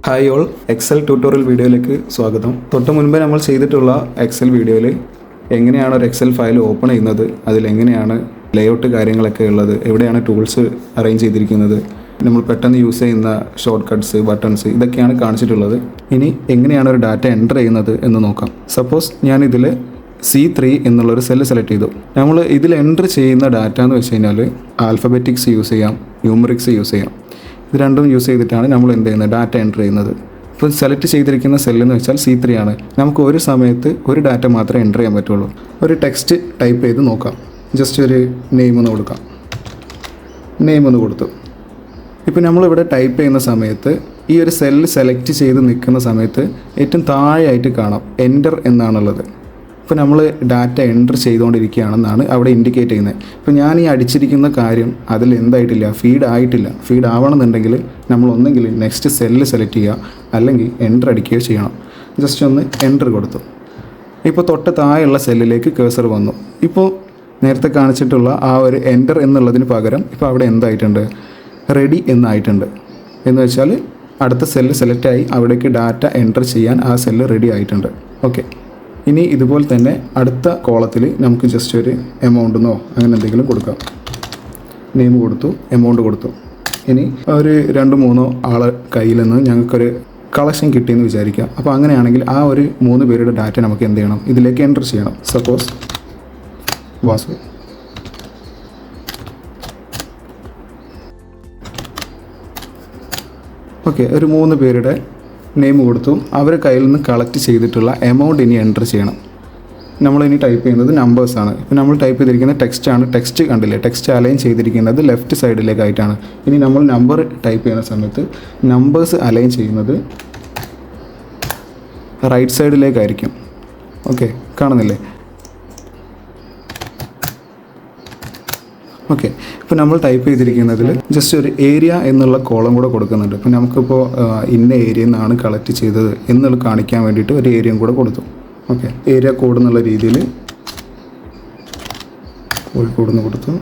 Hi all, Excel tutorial വീഡിയോയിലേക്ക് സ്വാഗതം. തൊട്ട് മുൻപേ നമ്മൾ ചെയ്തിട്ടുള്ള എക്സൽ വീഡിയോയിൽ എങ്ങനെയാണ് ഒരു എക്സൽ ഫയൽ ഓപ്പൺ ചെയ്യുന്നത്, അതിലെങ്ങനെയാണ് ലേഔട്ട് കാര്യങ്ങളൊക്കെ ഉള്ളത്, എവിടെയാണ് ടൂൾസ് അറേഞ്ച് ചെയ്തിരിക്കുന്നത്, നമ്മൾ പെട്ടെന്ന് യൂസ് ചെയ്യുന്ന ഷോർട്ട് കട്ട്സ്, ബട്ടൺസ്, ഇതൊക്കെയാണ് കാണിച്ചിട്ടുള്ളത്. ഇനി എങ്ങനെയാണ് ഒരു ഡാറ്റ എൻ്റർ ചെയ്യുന്നത് എന്ന് നോക്കാം. സപ്പോസ് ഞാനിതിൽ C3 എന്നുള്ളൊരു സെല്ല് സെലക്ട് ചെയ്തു. നമ്മൾ ഇതിൽ എൻ്റർ ചെയ്യുന്ന ഡാറ്റ എന്ന് വെച്ച് കഴിഞ്ഞാൽ ആൽഫബറ്റിക്സ് യൂസ് ചെയ്യാം, ന്യൂമറിക്സ് യൂസ് ചെയ്യാം. ഇത് രണ്ടും യൂസ് ചെയ്തിട്ടാണ് നമ്മൾ എന്ത് ചെയ്യുന്നത്, ഡാറ്റ എൻ്റർ ചെയ്യുന്നത്. ഇപ്പോൾ സെലക്ട് ചെയ്തിരിക്കുന്ന സെല്ലെന്ന് വെച്ചാൽ C3 ആണ്. നമുക്ക് ഒരു സമയത്ത് ഒരു ഡാറ്റ മാത്രമേ എൻ്റർ ചെയ്യാൻ പറ്റുള്ളൂ. ഒരു ടെക്സ്റ്റ് ടൈപ്പ് ചെയ്ത് നോക്കാം. ജസ്റ്റ് ഒരു നെയിം ഒന്ന് കൊടുക്കാം. നെയിം ഒന്ന് കൊടുത്തു. ഇപ്പോൾ നമ്മളിവിടെ ടൈപ്പ് ചെയ്യുന്ന സമയത്ത് ഈ ഒരു സെല്ല് സെലക്ട് ചെയ്ത് നിൽക്കുന്ന സമയത്ത് ഏറ്റവും താഴെയായിട്ട് കാണാം എൻ്റർ എന്നാണുള്ളത്. ഇപ്പോൾ നമ്മൾ ഡാറ്റ എൻ്റർ ചെയ്തുകൊണ്ടിരിക്കുകയാണെന്നാണ് അവിടെ ഇൻഡിക്കേറ്റ് ചെയ്യുന്നത്. ഇപ്പോൾ ഞാൻ ഈ അടിച്ചിരിക്കുന്ന കാര്യം അതിൽ എന്തായിട്ടില്ല, ഫീഡ് ആയിട്ടില്ല. ഫീഡ് ആവണമെന്നുണ്ടെങ്കിൽ നമ്മൾ ഒന്നെങ്കിൽ നെക്സ്റ്റ് സെല്ല് സെലക്ട് ചെയ്യുക, അല്ലെങ്കിൽ എൻ്റർ അടിക്കുകയോ ചെയ്യണം. ജസ്റ്റ് ഒന്ന് എൻ്റർ കൊടുത്തു. ഇപ്പോൾ തൊട്ട് താഴെയുള്ള സെല്ലിലേക്ക് കേഴ്സർ വന്നു. ഇപ്പോൾ നേരത്തെ കാണിച്ചിട്ടുള്ള ആ ഒരു എൻ്റർ എന്നുള്ളതിന് പകരം ഇപ്പോൾ അവിടെ എന്തായിട്ടുണ്ട്, റെഡി എന്നായിട്ടുണ്ട്. എന്ന് വെച്ചാൽ അടുത്ത സെല്ല് സെലക്ട് ആയി, അവിടേക്ക് ഡാറ്റ എൻ്റർ ചെയ്യാൻ ആ സെല്ല് റെഡി ആയിട്ടുണ്ട്. ഓക്കെ, ഇനി ഇതുപോലെ തന്നെ അടുത്ത കോളത്തിൽ നമുക്ക് ജസ്റ്റ് ഒരു എമൗണ്ടെന്നോ അങ്ങനെ എന്തെങ്കിലും കൊടുക്കാം. നെയിം കൊടുത്തു, എമൗണ്ട് കൊടുത്തു. ഇനി ഒരു 2-3 ആളെ കയ്യിൽ നിന്ന് ഞങ്ങൾക്കൊരു കളക്ഷൻ കിട്ടിയെന്ന് വിചാരിക്കാം. അപ്പോൾ അങ്ങനെയാണെങ്കിൽ ആ ഒരു 3 പേരുടെ ഡാറ്റ നമുക്ക് എന്ത് ചെയ്യണം, ഇതിലേക്ക് എൻ്റർ ചെയ്യണം. സപ്പോസ് വാസു. ഓക്കെ, ഒരു 3 പേരുടെ നെയിം കൊടുത്തു. അവർ കയ്യിൽ നിന്ന് കളക്ട് ചെയ്തിട്ടുള്ള എമൗണ്ട് ഇനി എൻ്റർ ചെയ്യണം. നമ്മളിനി ടൈപ്പ് ചെയ്യുന്നത് നമ്പേഴ്സാണ്. ഇപ്പോൾ നമ്മൾ ടൈപ്പ് ചെയ്തിരിക്കുന്നത് ടെക്സ്റ്റാണ്. ടെക്സ്റ്റ് കണ്ടില്ലേ, ടെക്സ്റ്റ് അലൈൻ ചെയ്തിരിക്കുന്നത് ലെഫ്റ്റ് സൈഡിലേക്കായിട്ടാണ്. ഇനി നമ്മൾ നമ്പർ ടൈപ്പ് ചെയ്യുന്ന സമയത്ത് നമ്പേഴ്സ് അലൈൻ ചെയ്യുന്നത് റൈറ്റ് സൈഡിലേക്കായിരിക്കും. ഓക്കെ, കാണുന്നില്ലേ? ഓക്കെ, ഇപ്പോൾ നമ്മൾ ടൈപ്പ് ചെയ്തിരിക്കുന്നതിൽ ജസ്റ്റ് ഒരു ഏരിയ എന്നുള്ള കോളം കൂടെ കൊടുക്കുന്നുണ്ട്. ഇപ്പോൾ നമുക്കിപ്പോൾ ഇന്ന ഏരിയയിൽ നിന്നാണ് കളക്ട് ചെയ്തത് എന്നുള്ളത് കാണിക്കാൻ വേണ്ടിയിട്ട് ഒരു ഏരിയയും കൂടെ കൊടുത്തു. ഓക്കെ, ഏരിയ കോഡ് എന്നുള്ള രീതിയിൽ കോഴിക്കോട് നിന്ന് കൊടുത്തു.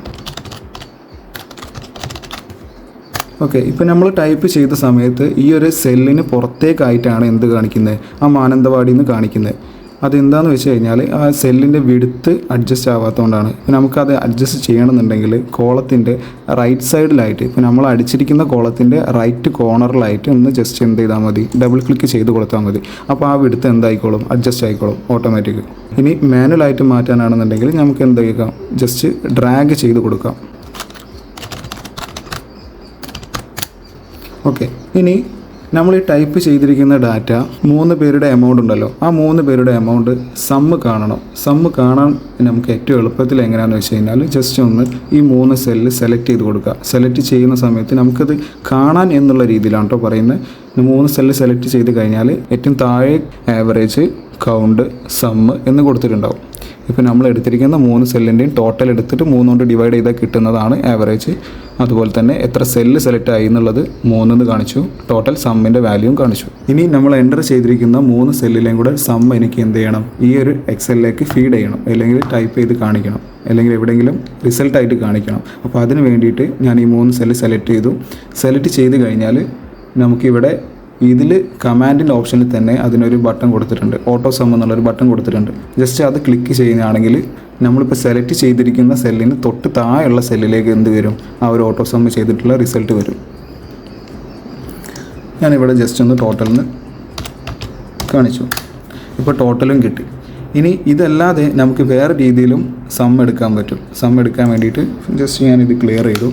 ഓക്കെ, ഇപ്പോൾ നമ്മൾ ടൈപ്പ് ചെയ്ത സമയത്ത് ഈ ഒരു സെല്ലിന് പുറത്തേക്കായിട്ടാണ് എന്ത് കാണിക്കുന്നത്, ആ മാനന്തവാടിയിൽ നിന്ന് കാണിക്കുന്നത്. അതെന്താണെന്ന് വെച്ച് കഴിഞ്ഞാൽ ആ സെല്ലിൻ്റെ വിഡ്ത്ത് അഡ്ജസ്റ്റ് ആവാത്തതുകൊണ്ടാണ്. ഇപ്പോൾ നമുക്കത് അഡ്ജസ്റ്റ് ചെയ്യണമെന്നുണ്ടെങ്കിൽ കോളത്തിൻ്റെ റൈറ്റ് സൈഡിലായിട്ട്, ഇപ്പോൾ നമ്മൾ അടിച്ചിരിക്കുന്ന കോളത്തിൻ്റെ റൈറ്റ് കോർണറിലായിട്ട് ഒന്ന് ജസ്റ്റ് എന്ത് ചെയ്താൽ മതി, ഡബിൾ ക്ലിക്ക് ചെയ്ത് കൊടുത്താൽ മതി. അപ്പോൾ ആ വിഡ്ത്ത് എന്തായിക്കോളും, അഡ്ജസ്റ്റ് ആയിക്കോളും ഓട്ടോമാറ്റിക്. ഇനി മാനുവലായിട്ട് മാറ്റാനാണെന്നുണ്ടെങ്കിൽ നമുക്ക് എന്ത് ചെയ്യാം, ജസ്റ്റ് ഡ്രാഗ് ചെയ്ത് കൊടുക്കാം. ഓക്കെ, ഇനി നമ്മൾ ഈ ടൈപ്പ് ചെയ്തിരിക്കുന്ന ഡാറ്റ 3 പേരുടെ എമൗണ്ട് ഉണ്ടല്ലോ, ആ 3 പേരുടെ എമൗണ്ട് സമ്മ് കാണണം. സമ്മ് കാണാൻ നമുക്ക് ഏറ്റവും എളുപ്പത്തിൽ എങ്ങനെയാണെന്ന് വെച്ച് കഴിഞ്ഞാൽ ജസ്റ്റ് ഒന്ന് ഈ 3 സെല്ല് സെലക്ട് ചെയ്ത് കൊടുക്കുക. സെലക്ട് ചെയ്യുന്ന സമയത്ത് നമുക്കത് കാണാൻ എന്നുള്ള രീതിയിലാണ് കേട്ടോ പറയുന്നത്. 3 സെല്ല് സെലക്ട് ചെയ്ത് കഴിഞ്ഞാൽ ഏറ്റവും താഴെ ആവറേജ്, കൗണ്ട്, സമ്മ് എന്ന് കൊടുത്തിട്ടുണ്ടാവും. ഇപ്പോൾ നമ്മൾ എടുത്തിരിക്കുന്ന 3 സെല്ലിൻ്റെയും ടോട്ടൽ എടുത്തിട്ട് 3 കൊണ്ട് ഡിവൈഡ് ചെയ്താൽ കിട്ടുന്നതാണ് ആവറേജ്. അതുപോലെ തന്നെ എത്ര സെല്ല് സെലക്ട് ആയി എന്നുള്ളത് 3 എന്ന് കാണിച്ചു. ടോട്ടൽ സമ്മിൻ്റെ വാല്യൂവും കാണിച്ചു. ഇനി നമ്മൾ എൻ്റർ ചെയ്തിരിക്കുന്ന 3 സെല്ലിലേയും കൂടെ സമ്മ് എനിക്ക് എന്ത് ചെയ്യണം, ഈ ഒരു എക്സലിലേക്ക് ഫീഡ് ചെയ്യണം, അല്ലെങ്കിൽ ടൈപ്പ് ചെയ്ത് കാണിക്കണം, അല്ലെങ്കിൽ എവിടെയെങ്കിലും റിസൾട്ടായിട്ട് കാണിക്കണം. അപ്പോൾ അതിന് വേണ്ടിയിട്ട് ഞാൻ ഈ 3 സെല്ല് സെലക്ട് ചെയ്തു. സെലക്ട് ചെയ്ത് കഴിഞ്ഞാൽ നമുക്കിവിടെ ഇതിൽ കമാൻഡിൻ്റെ ഓപ്ഷനിൽ തന്നെ അതിനൊരു ബട്ടൺ കൊടുത്തിട്ടുണ്ട്, ഓട്ടോ സം എന്നുള്ളൊരു ബട്ടൺ കൊടുത്തിട്ടുണ്ട്. ജസ്റ്റ് അത് ക്ലിക്ക് ചെയ്യുകയാണെങ്കിൽ നമ്മളിപ്പോൾ സെലക്ട് ചെയ്തിരിക്കുന്ന സെല്ലിന് തൊട്ട് താഴെയുള്ള സെല്ലിലേക്ക് എന്ത് വരും, ആ ഒരു ഓട്ടോ സം ചെയ്തിട്ടുള്ള റിസൾട്ട് വരും. ഞാനിവിടെ ജസ്റ്റ് ഒന്ന് ടോട്ടലിന് കാണിച്ചു. ഇപ്പോൾ ടോട്ടലും കിട്ടി. ഇനി ഇതല്ലാതെ നമുക്ക് വേറെ രീതിയിലും സം എടുക്കാൻ പറ്റും. സം എടുക്കാൻ വേണ്ടിയിട്ട് ജസ്റ്റ് ഞാനിത് ക്ലിയർ ചെയ്തു.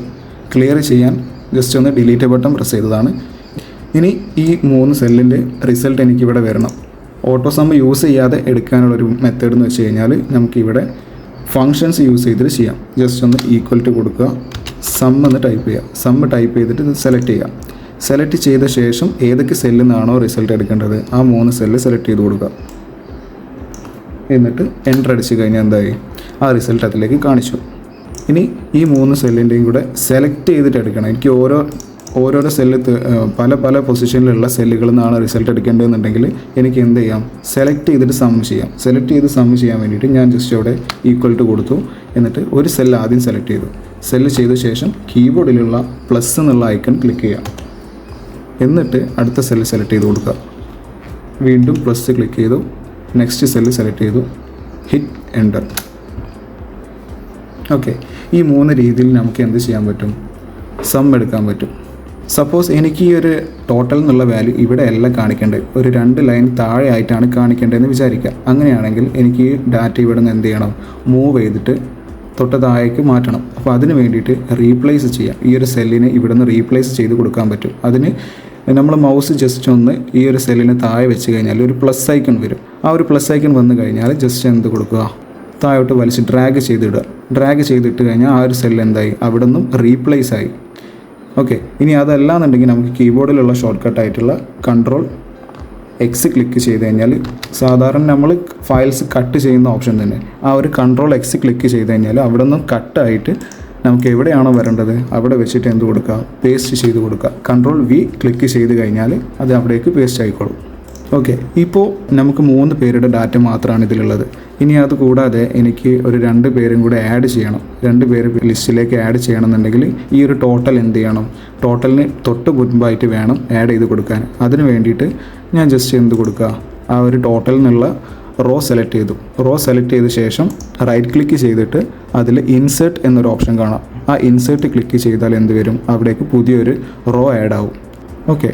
ക്ലിയർ ചെയ്യാൻ ജസ്റ്റ് ഒന്ന് ഡിലീറ്റ് ബട്ടൺ പ്രസ് ചെയ്തതാണ്. ഇനി ഈ 3 സെല്ലിൻ്റെ റിസൾട്ട് എനിക്കിവിടെ വരണം. ഓട്ടോ സം യൂസ് ചെയ്യാതെ എടുക്കാനുള്ളൊരു മെത്തേഡ് എന്ന് വെച്ച് കഴിഞ്ഞാൽ നമുക്കിവിടെ ഫങ്ഷൻസ് യൂസ് ചെയ്തിട്ട് ചെയ്യാം. ജസ്റ്റ് ഒന്ന് ഈക്വൽ ടു കൊടുക്കുക, സം എന്ന് ടൈപ്പ് ചെയ്യുക. സം ടൈപ്പ് ചെയ്തിട്ട് ഇത് സെലക്ട് ചെയ്യുക. സെലക്ട് ചെയ്ത ശേഷം ഏതൊക്കെ സെല്ലിൽ നിന്നാണോ റിസൾട്ട് എടുക്കേണ്ടത് ആ 3 സെല്ല് സെലക്ട് ചെയ്ത് കൊടുക്കുക. എന്നിട്ട് എൻ്റർ അടിച്ച് കഴിഞ്ഞാൽ എന്തായി, ആ റിസൾട്ട് അതിലേക്ക് കാണിച്ചു. ഇനി ഈ 3 സെല്ലിൻ്റെയും കൂടെ സെലക്ട് ചെയ്തിട്ട് എടുക്കണം. എനിക്ക് ഓരോരോ സെല്ല് പല പൊസിഷനിലുള്ള സെല്ലുകളിൽ നിന്നാണ് റിസൾട്ട് എടുക്കേണ്ടതെന്നുണ്ടെങ്കിൽ എനിക്ക് എന്ത് ചെയ്യാം, സെലക്ട് ചെയ്തിട്ട് സം ചെയ്യാം. സെലക്ട് ചെയ്ത് സം ചെയ്യാൻ വേണ്ടിയിട്ട് ഞാൻ ജസ്റ്റ് അവിടെ ഈക്വൽ ടു കൊടുത്തു. എന്നിട്ട് ഒരു സെല്ല് ആദ്യം സെലക്ട് ചെയ്തു. സെല്ല് ചെയ്ത ശേഷം കീബോർഡിലുള്ള പ്ലസ് എന്നുള്ള ഐക്കൺ ക്ലിക്ക് ചെയ്യാം. എന്നിട്ട് അടുത്ത സെല്ല് സെലക്ട് ചെയ്ത് കൊടുക്കുക. വീണ്ടും പ്ലസ് ക്ലിക്ക് ചെയ്തു, നെക്സ്റ്റ് സെല്ല് സെലക്ട് ചെയ്തു, ഹിറ്റ് എൻ്റർ. ഓക്കെ, ഈ 3 രീതിയിൽ നമുക്ക് എന്ത് ചെയ്യാൻ പറ്റും? സം എടുക്കാൻ പറ്റും. സപ്പോസ് എനിക്ക് ഈ ഒരു ടോട്ടൽ എന്നുള്ള വാല്യൂ ഇവിടെ അല്ല കാണിക്കേണ്ടത്, ഒരു 2 ലൈൻ താഴെ ആയിട്ടാണ് കാണിക്കേണ്ടതെന്ന് വിചാരിക്കുക. അങ്ങനെയാണെങ്കിൽ എനിക്ക് ഈ ഡാറ്റ ഇവിടെ നിന്ന് എന്ത് ചെയ്യണം? മൂവ് ചെയ്തിട്ട് തൊട്ട് താഴേക്ക് മാറ്റണം. അപ്പോൾ അതിന് വേണ്ടിയിട്ട് റീപ്ലേസ് ചെയ്യാം. ഈ ഒരു സെല്ലിനെ ഇവിടെ നിന്ന് റീപ്ലേസ് ചെയ്ത് കൊടുക്കാൻ പറ്റും. അതിന് നമ്മൾ മൗസ് ജസ്റ്റ് ഒന്ന് ഈ ഒരു സെല്ലിന് താഴെ വെച്ച് കഴിഞ്ഞാൽ ഒരു പ്ലസ് ഐക്കൺ വരും. ആ ഒരു പ്ലസ് ഐക്കൺ വന്നു കഴിഞ്ഞാൽ ജസ്റ്റ് എന്ത് കൊടുക്കുക? താഴോട്ട് വലിച്ച് ഡ്രാഗ് ചെയ്തിടുക. ഡ്രാഗ് ചെയ്തിട്ട് കഴിഞ്ഞാൽ ആ ഒരു സെല്ല് എന്തായി? അവിടെ നിന്നും റീപ്ലേസ് ആയി. ഓക്കെ, ഇനി അതല്ല എന്നുണ്ടെങ്കിൽ നമുക്ക് കീബോർഡിലുള്ള ഷോർട്ട് കട്ടായിട്ടുള്ള Ctrl+X ക്ലിക്ക് ചെയ്ത് കഴിഞ്ഞാൽ സാധാരണ നമ്മൾ ഫയൽസ് കട്ട് ചെയ്യുന്ന ഓപ്ഷൻ തന്നെ, ആ ഒരു Ctrl+X ക്ലിക്ക് ചെയ്ത് കഴിഞ്ഞാൽ അവിടെ നിന്നും കട്ടായിട്ട് നമുക്ക് എവിടെയാണോ വരേണ്ടത് അവിടെ വെച്ചിട്ട് എന്ത് കൊടുക്കുക? പേസ്റ്റ് ചെയ്ത് കൊടുക്കുക. Ctrl+V ക്ലിക്ക് ചെയ്ത് കഴിഞ്ഞാൽ അത് അവിടേക്ക് പേസ്റ്റ് ആയിക്കോളും. ഓക്കെ, ഇപ്പോൾ നമുക്ക് 3 പേരുടെ ഡാറ്റ മാത്രമാണ് ഇതിലുള്ളത്. ഇനി അത് കൂടാതെ എനിക്ക് ഒരു 2 പേരും കൂടെ ആഡ് ചെയ്യണം. 2 പേര് ലിസ്റ്റിലേക്ക് ആഡ് ചെയ്യണമെന്നുണ്ടെങ്കിൽ ഈ ഒരു ടോട്ടൽ എന്ത് ചെയ്യണം? ടോട്ടലിന് തൊട്ട് മുൻപായിട്ട് വേണം ആഡ് ചെയ്ത് കൊടുക്കാൻ. അതിന് വേണ്ടിയിട്ട് ഞാൻ ജസ്റ്റ് എന്ത് കൊടുക്കുക? ആ ഒരു ടോട്ടലിൽ നിന്നുള്ള റോ സെലക്ട് ചെയ്തു. റോ സെലക്ട് ചെയ്ത ശേഷം റൈറ്റ് ക്ലിക്ക് ചെയ്തിട്ട് അതിൽ ഇൻസേർട്ട് എന്നൊരു ഓപ്ഷൻ കാണാം. ആ ഇൻസേർട്ട് ക്ലിക്ക് ചെയ്താൽ എന്ത് വരും? അവിടേക്ക് പുതിയൊരു റോ ആഡ് ആവും. ഓക്കെ,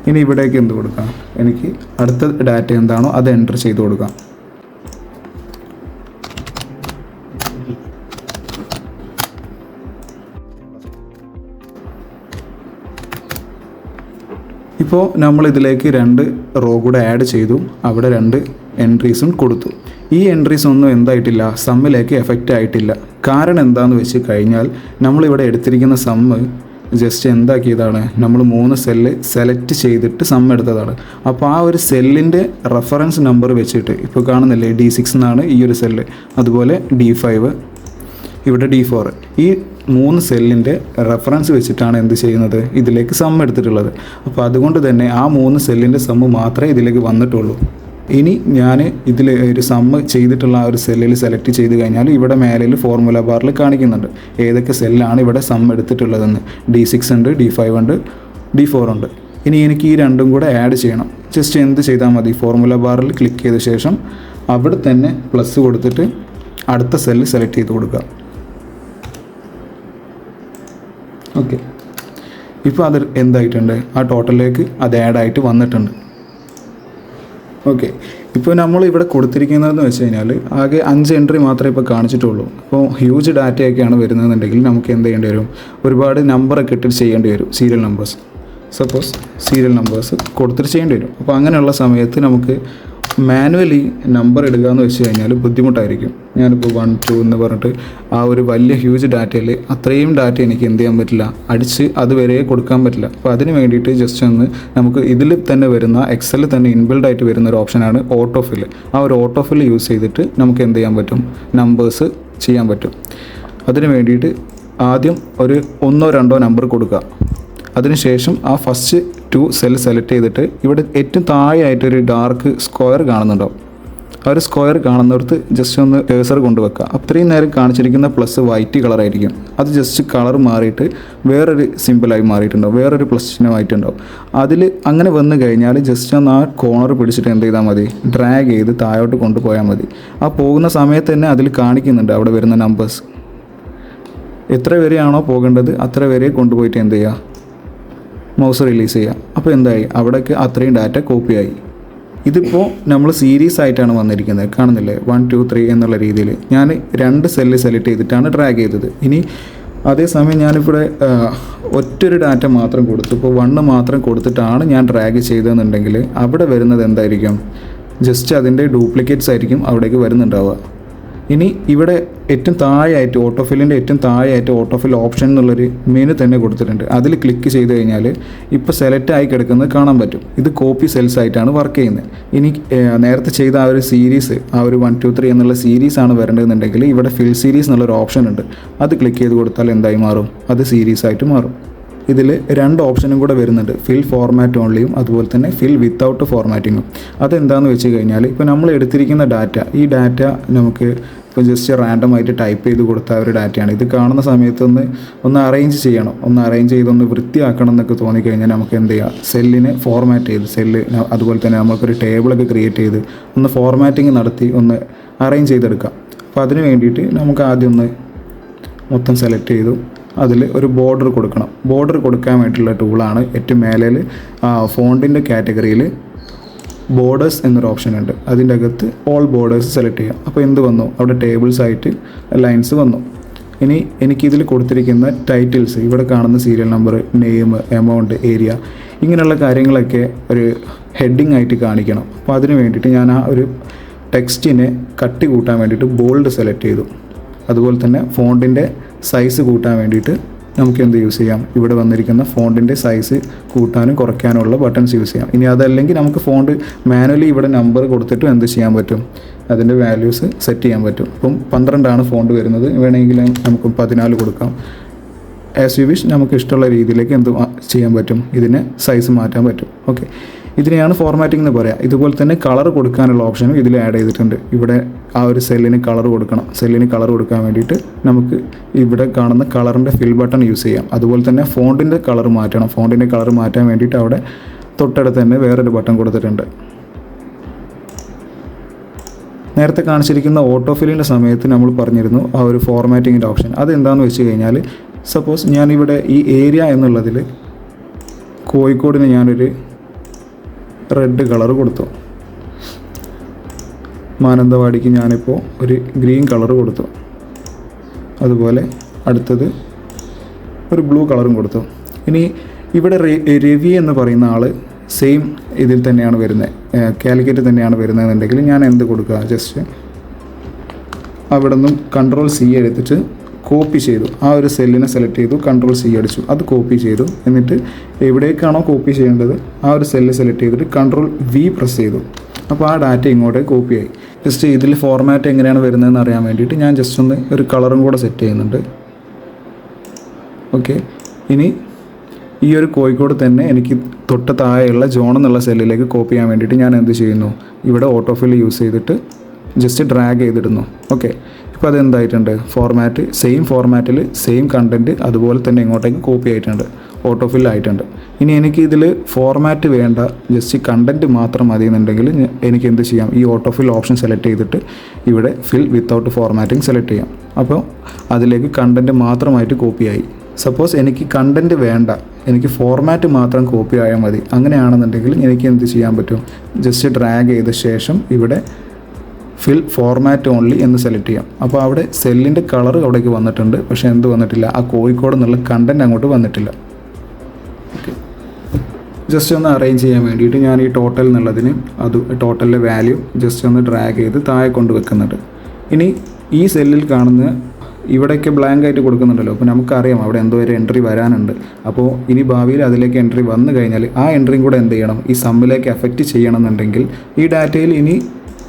ഇനി ഇവിടേക്ക് എന്ത് കൊടുക്കാം? എനിക്ക് അടുത്ത ഡാറ്റ എന്താണോ അത് എൻ്റർ ചെയ്ത് കൊടുക്കാം. ഇപ്പോൾ നമ്മളിതിലേക്ക് 2 റോ കൂടെ ആഡ് ചെയ്തു. അവിടെ 2 എൻട്രീസും കൊടുത്തു. ഈ എൻട്രീസ് ഒന്നും എന്തായിട്ടില്ല? സമ്മിലേക്ക് എഫക്റ്റ് ആയിട്ടില്ല. കാരണം എന്താണെന്ന് വെച്ച് കഴിഞ്ഞാൽ നമ്മളിവിടെ എടുത്തിരിക്കുന്ന സമ്മ് ജസ്റ്റ് എന്താക്കിയതാണ്? നമ്മൾ 3 സെല്ല് സെലക്ട് ചെയ്തിട്ട് സം എടുത്തതാണ്. അപ്പോൾ ആ ഒരു സെല്ലിൻ്റെ റെഫറൻസ് നമ്പർ വെച്ചിട്ട് ഇപ്പോൾ കാണുന്നില്ലേ, D6 എന്നാണ് ഈ ഒരു സെല്ല്, അതുപോലെ D5, ഇവിടെ D4, ഈ 3 സെല്ലിൻ്റെ റെഫറൻസ് വെച്ചിട്ടാണ് എന്ത് ചെയ്യുന്നത്? ഇതിലേക്ക് സം എടുത്തിട്ടുള്ളത്. അപ്പോൾ അതുകൊണ്ട് തന്നെ ആ 3 സെല്ലിൻ്റെ സമ്മ് മാത്രമേ ഇതിലേക്ക് വന്നിട്ടുള്ളൂ. ഇനി ഞാൻ ഇതിൽ ഒരു സമ്മ് ചെയ്തിട്ടുള്ള ആ ഒരു സെല്ലിൽ സെലക്ട് ചെയ്ത് കഴിഞ്ഞാൽ ഇവിടെ മേലിൽ ഫോർമുല ബാറിൽ കാണിക്കുന്നുണ്ട് ഏതൊക്കെ സെല്ലാണ് ഇവിടെ സം എടുത്തിട്ടുള്ളതെന്ന്. D6 ഉണ്ട്, D5 ഉണ്ട്, D4 ഉണ്ട്. ഇനി എനിക്ക് ഈ 2ഉം കൂടെ ആഡ് ചെയ്യണം. ജസ്റ്റ് എന്ത് ചെയ്താൽ മതി? ഫോർമുല ബാറിൽ ക്ലിക്ക് ചെയ്ത ശേഷം അവിടെ തന്നെ പ്ലസ് കൊടുത്തിട്ട് അടുത്ത സെല്ല് സെലക്ട് ചെയ്ത് കൊടുക്കുക. ഓക്കെ, ഇപ്പോൾ അത് എന്തായിട്ടുണ്ട്? ആ ടോട്ടലിലേക്ക് അത് ആഡായിട്ട് വന്നിട്ടുണ്ട്. ഓക്കെ, ഇപ്പോൾ നമ്മൾ ഇവിടെ കൊടുത്തിരിക്കുന്നതെന്ന് വെച്ച് കഴിഞ്ഞാൽ ആകെ 5 എൻട്രി മാത്രമേ ഇപ്പോൾ കാണിച്ചിട്ടുള്ളൂ. അപ്പോൾ ഹ്യൂജ് ഡാറ്റയൊക്കെയാണ് വരുന്നതെന്നുണ്ടെങ്കിൽ നമുക്ക് എന്ത് ചെയ്യേണ്ടി വരും? ഒരുപാട് നമ്പറൊക്കെ ഇട്ടിട്ട് ചെയ്യേണ്ടി വരും. Serial numbers, suppose serial numbers കൊടുത്തിട്ട് ചെയ്യേണ്ടി വരും. അപ്പോൾ അങ്ങനെയുള്ള സമയത്ത് നമുക്ക് മാനുവലി നമ്പർ ഇടുക എന്ന് വെച്ച് കഴിഞ്ഞാൽ ബുദ്ധിമുട്ടായിരിക്കും. ഞാനിപ്പോൾ 1 2 എന്ന് പറഞ്ഞിട്ട് ആ ഒരു വലിയ ഹ്യൂജ് ഡാറ്റയിൽ അത്രയും ഡാറ്റ എനിക്ക് എന്ത് ചെയ്യാൻ പറ്റില്ല? അടിച്ച് അതുവരെ കൊടുക്കാൻ പറ്റില്ല. അപ്പോൾ അതിന് വേണ്ടിയിട്ട് ജസ്റ്റ് ഒന്ന് നമുക്ക് ഇതിൽ തന്നെ വരുന്ന എക്സലിൽ തന്നെ ഇൻബിൽഡ് വരുന്ന ഒരു ഓപ്ഷനാണ് ഓട്ടോ ഫിൽ. ആ ഒരു ഓട്ടോ ഫിൽ യൂസ് ചെയ്തിട്ട് നമുക്ക് എന്ത് ചെയ്യാൻ പറ്റും? നമ്പേഴ്സ് ചെയ്യാൻ പറ്റും. അതിന് വേണ്ടിയിട്ട് ആദ്യം ഒരു 1 2 നമ്പർ കൊടുക്കുക. അതിനുശേഷം ആ ഫസ്റ്റ് 2 സെല്ല് സെലക്ട് ചെയ്തിട്ട് ഇവിടെ ഏറ്റവും താഴെയായിട്ടൊരു ഡാർക്ക് സ്ക്വയർ കാണുന്നുണ്ടാവും. ആ ഒരു സ്ക്വയർ കാണുന്നിടത്ത് ജസ്റ്റ് ഒന്ന് കേസർ കൊണ്ടുവെക്കുക. അത്രയും നേരം കാണിച്ചിരിക്കുന്ന പ്ലസ് വൈറ്റ് കളറായിരിക്കും. അത് ജസ്റ്റ് കളർ മാറിയിട്ട് വേറൊരു സിമ്പിളായി മാറിയിട്ടുണ്ടാവും, വേറൊരു പ്ലസ് ചിഹ്നമായിട്ടുണ്ടാവും. അതിൽ അങ്ങനെ വന്നു കഴിഞ്ഞാൽ ജസ്റ്റ് ഒന്ന് ആ കോർണർ പിടിച്ചിട്ട് എന്ത് ചെയ്താൽ മതി? ഡ്രാഗ് ചെയ്ത് താഴോട്ട് കൊണ്ടുപോയാൽ മതി. ആ പോകുന്ന സമയത്ത് തന്നെ അതിൽ കാണിക്കുന്നുണ്ട് അവിടെ വരുന്ന നമ്പേഴ്സ്. എത്ര വരെയാണോ പോകേണ്ടത് അത്ര വരെ കൊണ്ടുപോയിട്ട് എന്ത് ചെയ്യുക? മൗസ് റിലീസ് ചെയ്യുക. അപ്പോൾ എന്തായി? അവിടേക്ക് അത്രയും ഡാറ്റ കോപ്പിയായി. ഇതിപ്പോൾ നമ്മൾ സീരീസ് ആയിട്ടാണ് വന്നിരിക്കുന്നത്, കാണുന്നില്ലേ? 1 2 3 എന്നുള്ള രീതിയിൽ ഞാൻ 2 സെല്ല് സെലക്ട് ചെയ്തിട്ടാണ് ഡ്രാഗ് ചെയ്തത്. ഇനി അതേസമയം ഞാനിവിടെ ഒറ്റൊരു ഡാറ്റ മാത്രം കൊടുത്തു. ഇപ്പോൾ 1 മാത്രം കൊടുത്തിട്ടാണ് ഞാൻ ഡ്രാഗ് ചെയ്തതെന്നുണ്ടെങ്കിൽ അവിടെ വരുന്നത് എന്തായിരിക്കും? ജസ്റ്റ് അതിൻ്റെ ഡ്യൂപ്ലിക്കേറ്റ്സ് ആയിരിക്കും അവിടേക്ക് വരുന്നുണ്ടാവുക. ഇനി ഇവിടെ ഏറ്റവും താഴെയായിട്ട് ഓട്ടോഫില്ലിൻ്റെ ഏറ്റവും താഴെയായിട്ട് ഓട്ടോഫിൽ ഓപ്ഷൻ എന്നുള്ളൊരു മെനു തന്നെ കൊടുത്തിട്ടുണ്ട്. അതിൽ ക്ലിക്ക് ചെയ്ത് കഴിഞ്ഞാൽ ഇപ്പോൾ സെലക്ട് ആയി കിടക്കുന്നത് കാണാൻ പറ്റും. ഇത് കോപ്പി സെൽസ് ആയിട്ടാണ് വർക്ക് ചെയ്യുന്നത്. ഇനി നേരത്തെ ചെയ്ത ആ ഒരു സീരീസ്, ആ ഒരു 1 2 3 എന്നുള്ള സീരീസാണ് വരേണ്ടതെന്നുണ്ടെങ്കിൽ ഇവിടെ ഫിൽ സീരീസ് എന്നുള്ളൊരു ഓപ്ഷൻ ഉണ്ട്. അത് ക്ലിക്ക് ചെയ്ത് കൊടുത്താൽ എന്തായി മാറും? അത് സീരീസ് ആയിട്ട് മാറും. ഇതിൽ 2 ഓപ്ഷനും കൂടെ വരുന്നുണ്ട്, ഫിൽ ഫോർമാറ്റ് ഓൺലിയും അതുപോലെ തന്നെ ഫിൽ വിത്തൗട്ട് ഫോർമാറ്റിങ്ങും. അതെന്താണെന്ന് വെച്ച് കഴിഞ്ഞാൽ ഇപ്പോൾ നമ്മൾ എടുത്തിരിക്കുന്ന ഡാറ്റ, ഈ ഡാറ്റ നമുക്ക് ഇപ്പോൾ ജസ്റ്റ് റാൻഡമായിട്ട് ടൈപ്പ് ചെയ്ത് കൊടുത്ത ഒരു ഡാറ്റയാണ്. ഇത് കാണുന്ന സമയത്ത് ഒന്ന് അറേഞ്ച് ചെയ്യണം, ഒന്ന് അറേഞ്ച് ചെയ്തൊന്ന് വൃത്തിയാക്കണം എന്നൊക്കെ തോന്നിക്കഴിഞ്ഞാൽ നമുക്ക് എന്ത് ചെയ്യാം, സെല്ലിനെ ഫോർമാറ്റ് ചെയ്ത് അതുപോലെ തന്നെ നമുക്കൊരു ടേബിളൊക്കെ ക്രിയേറ്റ് ചെയ്ത് ഒന്ന് ഫോർമാറ്റിംഗ് നടത്തി ഒന്ന് അറേഞ്ച് ചെയ്തെടുക്കാം. അപ്പോൾ അതിന് വേണ്ടിയിട്ട് നമുക്ക് ആദ്യം ഒന്ന് മൊത്തം സെലക്ട് ചെയ്തു അതിൽ ഒരു ബോർഡർ കൊടുക്കണം. ബോർഡർ കൊടുക്കാൻ വേണ്ടിയിട്ടുള്ള ടൂളാണ് ഏറ്റവും മേലേൽ ഫോണ്ടിൻ്റെ കാറ്റഗറിയിൽ ബോർഡേഴ്സ് എന്നൊരു ഓപ്ഷൻ ഉണ്ട്. അതിൻ്റെ അകത്ത് ഓൾ ബോർഡേഴ്സ് സെലക്ട് ചെയ്യാം. അപ്പോൾ എന്ത് വന്നു, അവിടെ ടേബിൾസ് ആയിട്ട് ലൈൻസ് വന്നു. ഇനി എനിക്കിതിൽ കൊടുത്തിരിക്കുന്ന ടൈറ്റിൽസ്, ഇവിടെ കാണുന്ന serial number, name, amount, area, ഇങ്ങനെയുള്ള കാര്യങ്ങളൊക്കെ ഒരു ഹെഡിങ് ആയിട്ട് കാണിക്കണം. അപ്പോൾ അതിന് വേണ്ടിയിട്ട് ഞാൻ ആ ഒരു ടെക്സ്റ്റിനെ കട്ടി കൂട്ടാൻ വേണ്ടിയിട്ട് ബോൾഡ് സെലക്ട് ചെയ്തു. അതുപോലെ തന്നെ ഫോണ്ടിൻ്റെ സൈസ് കൂട്ടാൻ വേണ്ടിയിട്ട് നമുക്ക് എന്ത് യൂസ് ചെയ്യാം, ഇവിടെ വന്നിരിക്കുന്ന ഫോണ്ടിൻ്റെ സൈസ് കൂട്ടാനും കുറയ്ക്കാനുള്ള ബട്ടൺസ് യൂസ് ചെയ്യാം. ഇനി അതല്ലെങ്കിൽ നമുക്ക് ഫോണ്ട് മാനുവലി ഇവിടെ നമ്പർ കൊടുത്തിട്ടും എന്ത് ചെയ്യാൻ പറ്റും, അതിൻ്റെ വാല്യൂസ് സെറ്റ് ചെയ്യാൻ പറ്റും. ഇപ്പം 12 ഫോണ്ട് വരുന്നത്, വേണമെങ്കിൽ നമുക്ക് 14 കൊടുക്കാം. ആസ് യു വിഷ്, നമുക്ക് ഇഷ്ടമുള്ള രീതിയിലേക്ക് എന്ത് ചെയ്യാൻ പറ്റും, ഇതിനെ സൈസ് മാറ്റാൻ പറ്റും. ഓക്കെ, ഇതിനെയാണ് ഫോർമാറ്റിംഗ് എന്ന് പറയാം. ഇതുപോലെ തന്നെ കളർ കൊടുക്കാനുള്ള ഓപ്ഷനും ഇതിൽ ആഡ് ചെയ്തിട്ടുണ്ട്. ഇവിടെ ആ ഒരു സെല്ലിന് കളർ കൊടുക്കണം. സെല്ലിന് കളർ കൊടുക്കാൻ വേണ്ടിയിട്ട് നമുക്ക് ഇവിടെ കാണുന്ന കളറിൻ്റെ ഫിൽ ബട്ടൺ യൂസ് ചെയ്യാം. അതുപോലെ തന്നെ ഫോണ്ടിൻ്റെ കളർ മാറ്റണം. ഫോണ്ടിൻ്റെ കളർ മാറ്റാൻ വേണ്ടിയിട്ട് അവിടെ തൊട്ടടുത്ത് തന്നെ വേറൊരു ബട്ടൺ കൊടുത്തിട്ടുണ്ട്. നേരത്തെ കാണിച്ചിരിക്കുന്ന ഓട്ടോഫില്ലിൻ്റെ സമയത്ത് നമ്മൾ പറഞ്ഞിരുന്നു ആ ഒരു ഫോർമാറ്റിങ്ങിൻ്റെ ഓപ്ഷൻ. അതെന്താണെന്ന് വെച്ച് കഴിഞ്ഞാൽ, സപ്പോസ് ഞാനിവിടെ ഈ ഏരിയ എന്നുള്ളതിൽ കോഴിക്കോടിന് ഞാനൊരു റെഡ് കളർ കൊടുത്തു, മാനന്തവാടിക്ക് ഞാനിപ്പോൾ ഒരു ഗ്രീൻ കളർ കൊടുത്തു, അതുപോലെ അടുത്തത് ഒരു ബ്ലൂ കളറും കൊടുത്തു. ഇനി ഇവിടെ രവി എന്ന് പറയുന്ന ആൾ സെയിം ഇതിൽ തന്നെയാണ് വരുന്നത്, കാലിക്കറ്റ് തന്നെയാണ് വരുന്നതെന്നുണ്ടെങ്കിൽ ഞാൻ എന്ത് കൊടുക്കുക, ജസ്റ്റ് അവിടെ നിന്നും Ctrl+C എടുത്തിട്ട് കോപ്പി ചെയ്തു. ആ ഒരു സെല്ലിനെ സെലക്ട് ചെയ്തു, Ctrl+C അടിച്ചു, അത് കോപ്പി ചെയ്തു. എന്നിട്ട് എവിടേക്കാണോ കോപ്പി ചെയ്യേണ്ടത് ആ ഒരു സെല്ല് സെലക്ട് ചെയ്തിട്ട് Ctrl+V പ്രസ് ചെയ്തു. അപ്പോൾ ആ ഡാറ്റ ഇങ്ങോട്ട് കോപ്പിയായി. ജസ്റ്റ് ഇതിൽ ഫോർമാറ്റ് എങ്ങനെയാണ് വരുന്നതെന്ന് അറിയാൻ വേണ്ടിയിട്ട് ഞാൻ ജസ്റ്റ് ഒന്ന് ഒരു കളറും കൂടെ സെറ്റ് ചെയ്യുന്നുണ്ട്. ഓക്കെ, ഇനി ഈ ഒരു കോഴിക്കോട് തന്നെ എനിക്ക് തൊട്ട് താഴെയുള്ള ജോൺ എന്നുള്ള സെല്ലിലേക്ക് കോപ്പി ചെയ്യാൻ വേണ്ടിയിട്ട് ഞാൻ എന്ത് ചെയ്യുന്നു, ഇവിടെ ഓട്ടോഫിൽ യൂസ് ചെയ്തിട്ട് ജസ്റ്റ് ഡ്രാഗ് ചെയ്തിടുന്നു. ഓക്കെ, ഇപ്പോൾ അതെന്തായിട്ടുണ്ട്, ഫോർമാറ്റ് സെയിം ഫോർമാറ്റിൽ സെയിം കണ്ടൻറ്റ് അതുപോലെ തന്നെ ഇങ്ങോട്ടേക്ക് കോപ്പി ആയിട്ടുണ്ട്, ഓട്ടോഫിൽ ആയിട്ടുണ്ട്. ഇനി എനിക്ക് ഇതിൽ ഫോർമാറ്റ് വേണ്ട, ജസ്റ്റ് കണ്ടൻറ്റ് മാത്രം മതി എന്നുണ്ടെങ്കിൽ എനിക്ക് എന്ത് ചെയ്യാം, ഈ ഓട്ടോഫിൽ ഓപ്ഷൻ സെലക്ട് ചെയ്തിട്ട് ഇവിടെ ഫിൽ വിത്തൗട്ട് ഫോർമാറ്റിംഗ് സെലക്ട് ചെയ്യാം. അപ്പോൾ അതിലേക്ക് കണ്ടൻറ്റ് മാത്രമായിട്ട് കോപ്പിയായി. സപ്പോസ് എനിക്ക് കണ്ടൻറ്റ് വേണ്ട, എനിക്ക് ഫോർമാറ്റ് മാത്രം കോപ്പി ആയാൽ മതി, അങ്ങനെയാണെന്നുണ്ടെങ്കിൽ എനിക്ക് എന്ത് ചെയ്യാൻ പറ്റും, ജസ്റ്റ് ഡ്രാഗ് ചെയ്ത ശേഷം ഇവിടെ ഫിൽ ഫോർമാറ്റ് ഓൺലി എന്ന് സെലക്ട് ചെയ്യാം. അപ്പോൾ അവിടെ സെല്ലിൻ്റെ കളർ അവിടേക്ക് വന്നിട്ടുണ്ട്, പക്ഷേ എന്ത് വന്നിട്ടില്ല, ആ കോഴിക്കോട് എന്നുള്ള കണ്ടൻറ്റ് അങ്ങോട്ട് വന്നിട്ടില്ല. ഓക്കെ, ജസ്റ്റ് ഒന്ന് അറേഞ്ച് ചെയ്യാൻ വേണ്ടിയിട്ട് ഞാൻ ഈ ടോട്ടൽ എന്നുള്ളതിന് ടോട്ടലിലെ വാല്യൂ ജസ്റ്റ് ഒന്ന് ഡ്രാഗ് ചെയ്ത് താഴെ കൊണ്ട് വെക്കുന്നുണ്ട്. ഇനി ഈ സെല്ലിൽ കാണുന്ന ഇവിടെയൊക്കെ ബ്ലാങ്ക് ആയിട്ട് കൊടുക്കുന്നുണ്ടല്ലോ, അപ്പോൾ നമുക്കറിയാം അവിടെ എന്തോ ഒരു എൻട്രി വരാനുണ്ട്. അപ്പോൾ ഇനി ഭാവിയിൽ അതിലേക്ക് എൻട്രി വന്നു കഴിഞ്ഞാൽ ആ എൻട്രിയും കൂടെ എന്ത് ചെയ്യണം, ഈ സമ്മിലേക്ക് എഫക്റ്റ് ചെയ്യണമെന്നുണ്ടെങ്കിൽ ഈ ഡാറ്റയിൽ ഇനി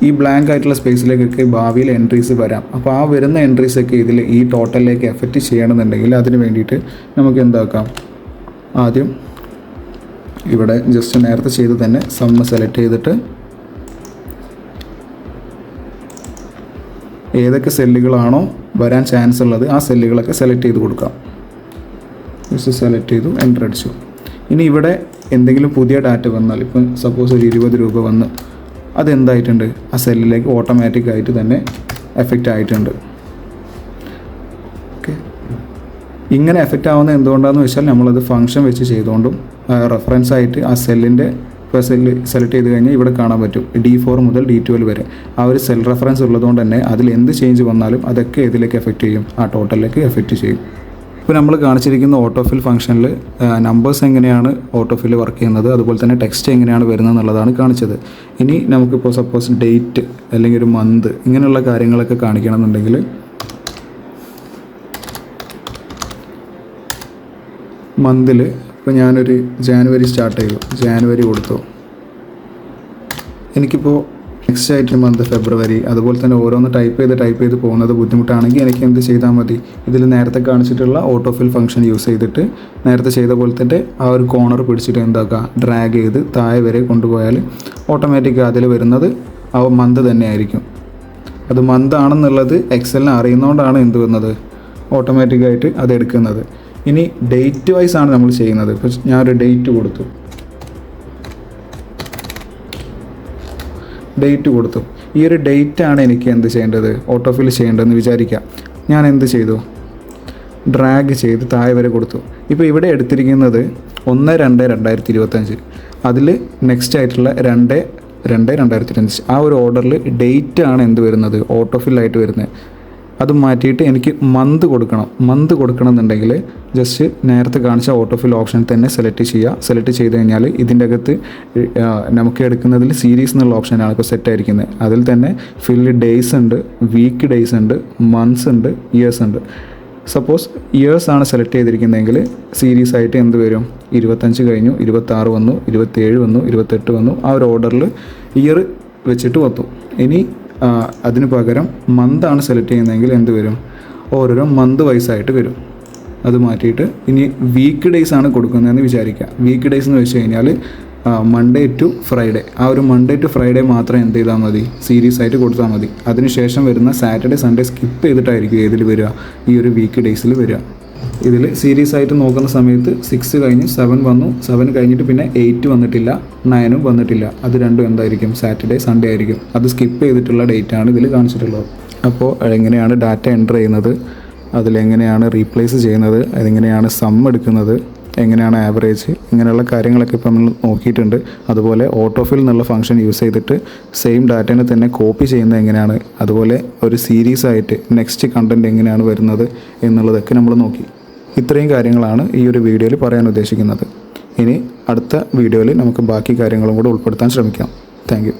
ഈ ബ്ലാങ്ക് ആയിട്ടുള്ള സ്പേസിലേക്കൊക്കെ ഭാവിയിൽ എൻട്രീസ് വരാം. അപ്പോൾ ആ വരുന്ന എൻട്രീസൊക്കെ ഇതിൽ ഈ ടോട്ടലിലേക്ക് എഫക്റ്റ് ചെയ്യണമെന്നുണ്ടെങ്കിൽ അതിന് വേണ്ടിയിട്ട് നമുക്ക് എന്താക്കാം, ആദ്യം ഇവിടെ ജസ്റ്റ് നേരത്തെ ചെയ്ത് തന്നെ സമ്മ് സെലക്ട് ചെയ്തിട്ട് ഏതൊക്കെ സെല്ലുകളാണോ വരാൻ ചാൻസ് ഉള്ളത് ആ സെല്ലുകളൊക്കെ സെലക്ട് ചെയ്ത് കൊടുക്കാം. ജസ്റ്റ് സെലക്ട് ചെയ്തു, എൻ്റർ അടിച്ചു. ഇനി ഇവിടെ എന്തെങ്കിലും പുതിയ ഡാറ്റ വന്നാൽ, ഇപ്പം സപ്പോസ് ഒരു 20 രൂപ വന്ന്, അതെന്തായിട്ടുണ്ട്, ആ സെല്ലിലേക്ക് ഓട്ടോമാറ്റിക്കായിട്ട് തന്നെ എഫക്റ്റ് ആയിട്ടുണ്ട്. ഓക്കെ, ഇങ്ങനെ എഫക്റ്റ് ആവുന്നത് എന്തുകൊണ്ടാണെന്ന് വെച്ചാൽ നമ്മളത് ഫംഗ്ഷൻ വെച്ച് ചെയ്തുകൊണ്ടും റെഫറൻസ് ആയിട്ട് ആ സെല്ലിൻ്റെ ഇപ്പോൾ സെല്ല് സെലക്ട് ചെയ്ത് കഴിഞ്ഞാൽ ഇവിടെ കാണാൻ പറ്റും D4 മുതൽ D12 വരെ ആ ഒരു സെൽ റെഫറൻസ് ഉള്ളതുകൊണ്ട് തന്നെ അതിൽ എന്ത് ചേഞ്ച് വന്നാലും അതൊക്കെ ഇതിലേക്ക് എഫക്റ്റ് ചെയ്യും, ആ ടോട്ടലിലേക്ക് എഫക്റ്റ് ചെയ്യും. ഇപ്പോൾ നമ്മൾ കാണിച്ചിരിക്കുന്ന ഓട്ടോഫിൽ ഫംഗ്ഷനിൽ നമ്പേഴ്സ് എങ്ങനെയാണ് ഓട്ടോഫിൽ വർക്ക് ചെയ്യുന്നത്, അതുപോലെ തന്നെ ടെക്സ്റ്റ് എങ്ങനെയാണ് വരുന്നത് എന്നുള്ളതാണ് കാണിച്ചത്. ഇനി നമുക്കിപ്പോൾ സപ്പോസ് ഡേറ്റ് അല്ലെങ്കിൽ ഒരു മന്ത് ഇങ്ങനെയുള്ള കാര്യങ്ങളൊക്കെ കാണിക്കണമെന്നുണ്ടെങ്കിൽ മന്തിൽ ഇപ്പോൾ ഞാനൊരു ജാനുവരി സ്റ്റാർട്ട് ചെയ്തു, ജാനുവരി കൊടുത്തു. എനിക്കിപ്പോൾ നെക്സ്റ്റ് ആയിട്ട് മന്ത് ഫെബ്രുവരി, അതുപോലെ തന്നെ ഓരോന്ന് ടൈപ്പ് ചെയ്ത് പോകുന്നത് ബുദ്ധിമുട്ടാണെങ്കിൽ എനിക്ക് എന്ത് ചെയ്താൽ മതി, ഇതിൽ നേരത്തെ കാണിച്ചിട്ടുള്ള ഓട്ടോഫിൽ ഫംഗ്ഷൻ യൂസ് ചെയ്തിട്ട് നേരത്തെ ചെയ്ത പോലെ തന്നെ ആ ഒരു കോർണർ പിടിച്ചിട്ട് എന്താക്കുക, ഡ്രാഗ് ചെയ്ത് താഴെ വരെ കൊണ്ടുപോയാൽ ഓട്ടോമാറ്റിക്കായി അതിൽ വരുന്നത് ആ മന്ത് തന്നെ ആയിരിക്കും. അത് മന്ത് ആണെന്നുള്ളത് എക്സലിന് അറിയുന്നതുകൊണ്ടാണ് എന്ത് വന്നത്, ഓട്ടോമാറ്റിക്കായിട്ട് അത് എടുക്കുന്നത്. ഇനി ഡേറ്റ് വൈസ് ആണ് നമ്മൾ ചെയ്യുന്നത്. ഇപ്പോൾ ഞാനൊരു ഡേറ്റ് കൊടുത്തു. ഈ ഒരു ഡേറ്റ് ആണ് എനിക്ക് എന്ത് ചെയ്യേണ്ടത്, ഓട്ടോഫിൽ ചെയ്യേണ്ടതെന്ന് വിചാരിക്കാം. ഞാൻ എന്ത് ചെയ്തു, ഡ്രാഗ് ചെയ്ത് താഴെ വരെ കൊടുത്തു. ഇപ്പോൾ ഇവിടെ എടുത്തിരിക്കുന്നത് 1/2/2025. അതിൽ നെക്സ്റ്റ് ആയിട്ടുള്ള 2/2/2025 ആ ഒരു ഓർഡറിൽ ഡേറ്റ് ആണ് എന്ത് വരുന്നത്, ഓട്ടോഫില്ലായിട്ട് വരുന്നത്. അത് മാറ്റിയിട്ട് എനിക്ക് മന്ത് കൊടുക്കണം എന്നുണ്ടെങ്കിൽ ജസ്റ്റ് നേരത്തെ കാണിച്ച ഓട്ടോഫിൽ ഓപ്ഷൻ തന്നെ സെലക്ട് ചെയ്ത് കഴിഞ്ഞാൽ ഇതിൻ്റെ അകത്ത് നമുക്ക് എടുക്കുന്നതിൽ സീരീസ് എന്നുള്ള ഓപ്ഷനാണ് ഇപ്പോൾ സെറ്റ് ആയിരിക്കുന്നത്. അതിൽ തന്നെ ഫില്ല് ഡേയ്സ് ഉണ്ട്, വീക്ക് ഡേയ്സ് ഉണ്ട്, മന്ത്സ് ഉണ്ട്, ഇയേഴ്സ് ഉണ്ട്. സപ്പോസ് ഇയേഴ്സ് ആണ് സെലക്ട് ചെയ്തിരിക്കുന്നതെങ്കിൽ സീരീസ് ആയിട്ട് എന്ത് വരും, 25 കഴിഞ്ഞു, 26 വന്നു, 27 വന്നു, 28 വന്നു, ആ ഒരു ഓർഡറിൽ ഇയർ വെച്ചിട്ട് വന്നു. ഇനി അതിന് പകരം മന്താണ് സെലക്ട് ചെയ്യുന്നതെങ്കിൽ എന്ത് വരും, ഓരോരോ മന്ത് വൈസായിട്ട് വരും. അത് മാറ്റിയിട്ട് ഇനി വീക്ക് ഡേയ്സ് ആണ് കൊടുക്കുന്നതെന്ന് വിചാരിക്കുക. വീക്ക് ഡേയ്സ് എന്ന് വെച്ച് കഴിഞ്ഞാൽ മൺഡേ ടു ഫ്രൈഡേ, ആ ഒരു മൺഡേ ടു ഫ്രൈഡേ മാത്രം എന്ത് ചെയ്താൽ മതി, സീരീസ് ആയിട്ട് കൊടുത്താൽ മതി. അതിനുശേഷം വരുന്ന സാറ്റർഡേ സൺഡേ സ്കിപ്പ് ചെയ്തിട്ടായിരിക്കും ഇതിൽ വരിക, ഈ ഒരു വീക്ക് ഡേയ്സിൽ വരിക. ഇതിൽ സീരീസ് ആയിട്ട് നോക്കുന്ന സമയത്ത് 6 കഴിഞ്ഞ് 7 വന്നു, 7 കഴിഞ്ഞിട്ട് പിന്നെ 8 വന്നിട്ടില്ല, 9 വന്നിട്ടില്ല. അത് രണ്ടും എന്തായിരിക്കും, സാറ്റർഡേ സൺഡേ ആയിരിക്കും. അത് സ്കിപ്പ് ചെയ്തിട്ടുള്ള ഡേറ്റ് ആണ് ഇതിൽ കാണിച്ചിട്ടുള്ളത്. അപ്പോൾ എങ്ങനെയാണ് ഡാറ്റ എൻ്റർ ചെയ്യുന്നത്, അതിലെങ്ങനെയാണ് റീപ്ലേസ് ചെയ്യുന്നത്, അതെങ്ങനെയാണ് സം എടുക്കുന്നത്, എങ്ങനെയാണ് ആവറേജ്, ഇങ്ങനെയുള്ള കാര്യങ്ങളൊക്കെ ഇപ്പോൾ നമ്മൾ നോക്കിയിട്ടുണ്ട്. അതുപോലെ ഓട്ടോഫിൽ എന്നുള്ള ഫംഗ്ഷൻ യൂസ് ചെയ്തിട്ട് സെയിം ഡാറ്റേനെ തന്നെ കോപ്പി ചെയ്യുന്നത് എങ്ങനെയാണ്, അതുപോലെ ഒരു സീരീസ് ആയിട്ട് നെക്സ്റ്റ് കണ്ടൻറ്റ് എങ്ങനെയാണ് വരുന്നത് എന്നുള്ളതൊക്കെ നമ്മൾ നോക്കി. ഇത്രയും കാര്യങ്ങളാണ് ഈ ഒരു വീഡിയോയിൽ പറയാൻ ഉദ്ദേശിക്കുന്നത്. ഇനി അടുത്ത വീഡിയോയിൽ നമുക്ക് ബാക്കി കാര്യങ്ങളും കൂടെ ഉൾപ്പെടുത്താൻ ശ്രമിക്കാം. Thank you.